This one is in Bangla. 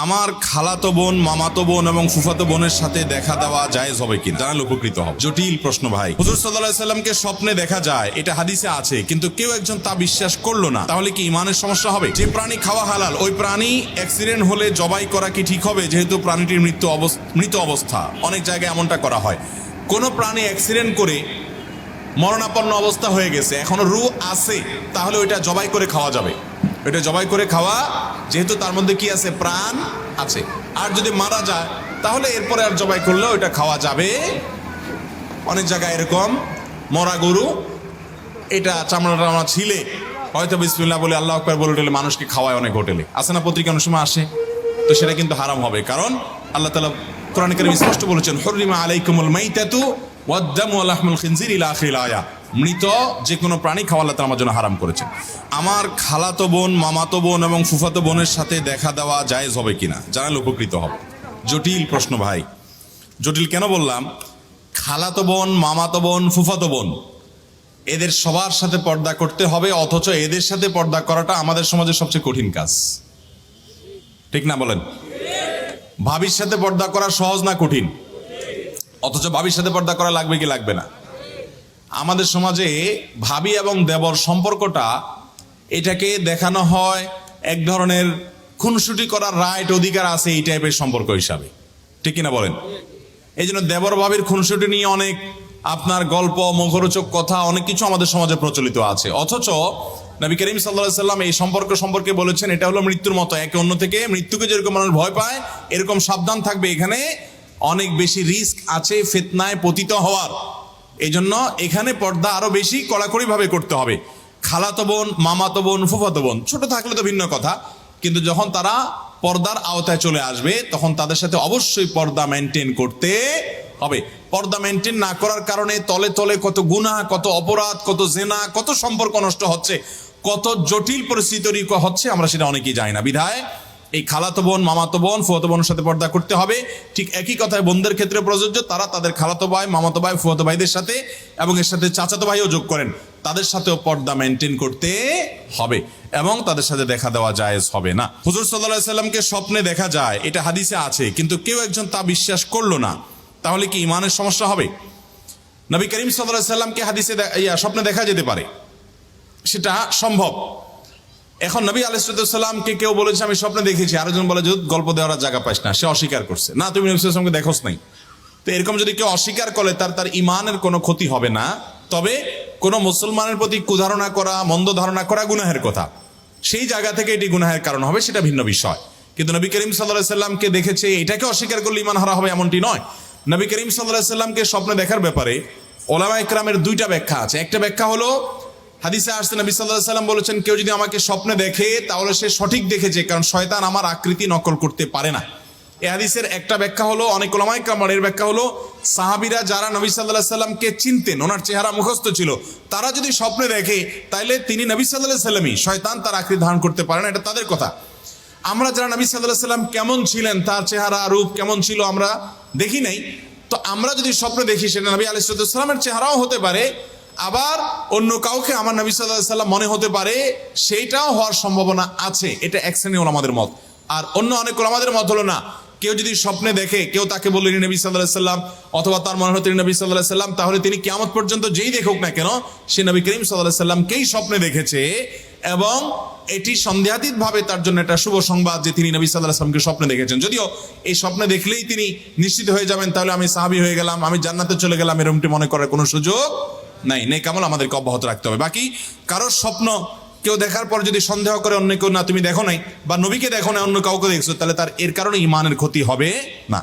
আমার খালাতো বোন, মামাতো বোন এবং ফুফাতো বোনের সাথে দেখা দেওয়া জায়েজ হবে কি? জানালে উপকৃত হবে। জটিল প্রশ্ন ভাই। হুজুর সাল্লাল্লাহু আলাইহি সাল্লামকে স্বপ্নে দেখা যায়, এটা হাদিসে আছে, কিন্তু কেউ একজন তা বিশ্বাস করলো না, তাহলে কি ইমানের সমস্যা হবে? যে প্রাণী খাওয়া হালাল, ওই প্রাণী অ্যাক্সিডেন্ট হলে জবাই করা কি ঠিক হবে? যেহেতু প্রাণীটির মৃত অবস্থা, অনেক জায়গায় এমনটা করা হয়। কোনো প্রাণী অ্যাক্সিডেন্ট করে মরণাপন্ন অবস্থা হয়ে গেছে, এখনো রূহ আছে, তাহলে ওইটা জবাই করে খাওয়া যাবে। এটা জবাই করে খাওয়া, যেহেতু তার মধ্যে কি আছে? প্রাণ আছে। আর যদি মারা যায় তাহলে এরপরে আর জবাই করলে ওইটা খাওয়া যাবে। অনেক জায়গায় এরকম মরা গরু এটা চামড়া ছিলে হয়তো বিসমিল্লাহ বলে আল্লাহু আকবার বলে উঠলে মানুষকে খাওয়ায় অনেক হোটেলে, আসে না? পত্রিকা অনেক সময় আসে। তো সেটা কিন্তু হারাম হবে, কারণ আল্লাহ তাআলা কোরআনে কারীমে স্পষ্ট বলেছেন, হুররিমা আলাইকুমুল মাইতাতু ওয়াদ-দামু ওয়া লাহমুল খিনজির ইলা আখিরিল আয়া। মৃত যে কোনো প্রাণী খাওয়া আল্লাহ তাআলা আমার জন্য হারাম করেছেন। আমার খালাতো বোন, মামাতো বোন এবং ফুফাতো বোনের সাথে দেখা দেওয়া জায়েজ হবে কিনা? জানালে উপকৃত হবে। জটিল প্রশ্ন ভাই। জটিল কেন বললাম? খালাতো বোন, মামাতো বোন, ফুফাতো বোন, এদের সবার সাথে পর্দা করতে হবে, অথচ এদের সাথে পর্দা করাটা আমাদের সমাজের সবচেয়ে কঠিন কাজ। ঠিক না বলেন? ভাবির সাথে পর্দা করা সহজ না কঠিন? অথচ ভাবির সাথে পর্দা করা লাগবে কি লাগবে না? আমাদের সমাজে ভাবি এবং দেবর সম্পর্কটা, এটাকে দেখানো হয় এক ধরনের খুনসুটি করার রাইট, অধিকার আছে এই টাইপের সম্পর্ক হিসাবে। ঠিক কিনা বলেন? এই জন্য দেবর ভাবির খুনসুটি নিয়ে অনেক আপনার গল্প, মুখরোচক কথা, অনেক কিছু আমাদের সমাজে প্রচলিত আছে। অথচ নবী করিম সাল্লাল্লাহু আলাইহি সাল্লাম এই সম্পর্ক সম্পর্কে বলেছেন, এটা হলো মৃত্যুর মতো। একে অন্য থেকে, মৃত্যুকে যেরকম মানুষ ভয় পায়, এরকম সাবধান থাকবে। এখানে অনেক বেশি রিস্ক আছে ফিতনায় পতিত হওয়ার। এই জন্য এখানে পর্দা আরো বেশি কড়াকড়ি ভাবে করতে হবে। খালাতো বোন, মামাতো বোন, ফুফাতো বোন ছোট থাকলে তো ভিন্ন কথা, কিন্তু যখন তারা পর্দার আওতায় চলে আসবে, তখন তাদের সাথে অবশ্যই পর্দা মেনটেন করতে হবে। পর্দা মেনটেন না করার কারণে তলে তলে কত গুনাহ, কত অপরাধ, কত জেনা, কত সম্পর্ক নষ্ট হচ্ছে, কত জটিল পরিস্থিতি তৈরি হচ্ছে, আমরা সেটা অনেকেই জানি না। বিধায় এই খালাতো বোন, মামাতো বোন, ফুফাতো বোনের সাথে পর্দা করতে হবে। ঠিক একই কথায় বোনদের ক্ষেত্রে প্রযোজ্য। তারা তাদের খালাতো ভাই, মামাতো ভাই, ফুফাতো ভাইদের সাথে, এবং এর সাথে চাচাতো ভাইও যোগ করেন, তাদের সাথেও পর্দা মেনটেন করতে হবে, এবং তাদের সাথে দেখা দেওয়া জায়েজ হবে না। হুজুর সাল্লাল্লাহু আলাইহি সাল্লামকে স্বপ্নে দেখা যায়, এটা হাদিসে আছে, কিন্তু কেউ একজন তা বিশ্বাস করলো না, তাহলে কি ইমানের সমস্যা হবে? নবী করিম সাল্লাল্লাহু আলাইহি সাল্লামকে হাদিসে স্বপ্নে দেখা যেতে পারে, সেটা সম্ভব। এখন নবী আলাইহিস সালামকে কেউ বলেছে আমি স্বপ্নে দেখেছি, আরেকজন বলে যে গল্প দেওয়ার জায়গা পাইস না, সে অস্বীকার করছে, না তুমি নবী সাল্লাল্লাহু আলাইহি সাল্লামকে দেখোস নাই। তো এরকম যদি কেউ অস্বীকার করে, তার ইমানের কোনো ক্ষতি হবে না। তবে কোনো মুসলমানের প্রতি কুধারণা করা, মন্দ ধারণা করা গুনাহের কথা, সেই জায়গা থেকে এটি গুনাহের কারণ হবে, সেটা ভিন্ন বিষয়। কিন্তু নবী করিম সাল্লাল্লাহু আলাইহি সাল্লামকে দেখেছে, এটাকে অস্বীকার করলে ইমান হারা হবে এমনটি নয়। নবী করিম সাল্লাল্লাহু আলাইহি সাল্লামকে স্বপ্নে দেখার ব্যাপারে উলামা ইকরামের দুইটা ব্যাখ্যা আছে। একটা ব্যাখ্যা হলো, হাদিসে আসছে নবী সাল্লাল্লাহু আলাইহি সাল্লাম বলেছেন, কেউ যদি আমাকে স্বপ্নে দেখে তাহলে সে সঠিক দেখেছে, কারণ শয়তান আমার আকৃতি নকল করতে পারে না। এই হাদিসের একটা ব্যাখ্যা হলো, অনেক উলামা ইকরামের ব্যাখ্যা হলো, সাহাবীরা যারা নবী সাল্লাল্লাহু আলাইহি সাল্লামকে চিনতেন, ওনার চেহারা মুখস্থ ছিল, তারা যদি স্বপ্নে দেখে তাইলে তিনি নবী সাল্লাল্লাহু আলাইহি সাল্লামই, শয়তান তার আকৃতি ধারণ করতে পারে না, এটা তাদের কথা। আমরা যারা নবী সাল্লাল্লাহু আলাইহি সাল্লাম কেমন ছিলেন, তার চেহারা রূপ কেমন ছিল আমরা দেখি নাই, তো আমরা যদি স্বপ্নে দেখি সেটা নবী আলাইহিস সালামের চেহারাও হতে পারে, আবার অন্য কাউকে আমার নবী সাল্লাল্লাহু আলাইহি সাল্লাম মনে হতে পারে, সেইটাও হওয়ার সম্ভাবনা আছে। এটা এক শ্রেণী ওলামাদের মত। আর অন্য অনেক ওলামাদের মত হলো না, কেউ যদি স্বপ্নে দেখে, কেউ তাকে বলল নবী সাল্লাল্লাহু আলাইহি সাল্লাম, অথবা তার মনে হতো নবী সাল্লাল্লাহু আলাইহি সাল্লাম, তাহলে তিনি কিয়ামত পর্যন্ত যেই দেখুক না কেন, সে নবী করিম সাল্লাল্লাহু আলাইহি সাল্লামকেই স্বপ্নে দেখেছে, এবং এটি সন্দেহাতীত ভাবে তার জন্য একটা শুভ সংবাদ যে তিনি নবী সাল্লাল্লাহু আলাইহি সাল্লামকে স্বপ্নে দেখেছেন। যদিও এই স্বপ্নে দেখলেই তিনি নিশ্চিত হয়ে যাবেন তাহলে আমি সাহাবী হয়ে গেলাম, আমি জান্নাতে চলে গেলাম, এরকমটি মনে করার কোনো সুযোগ নাই। নেক আমল আমাদেরকে অব্যাহত রাখতে হবে। বাকি কারোর স্বপ্ন কেউ দেখার পর যদি সন্দেহ করে অন্য কেউ, না তুমি দেখো নাই, বা নবীকে দেখো না অন্য কাউকে দেখছো, তাহলে তার এর কারণে ইমানের ক্ষতি হবে না।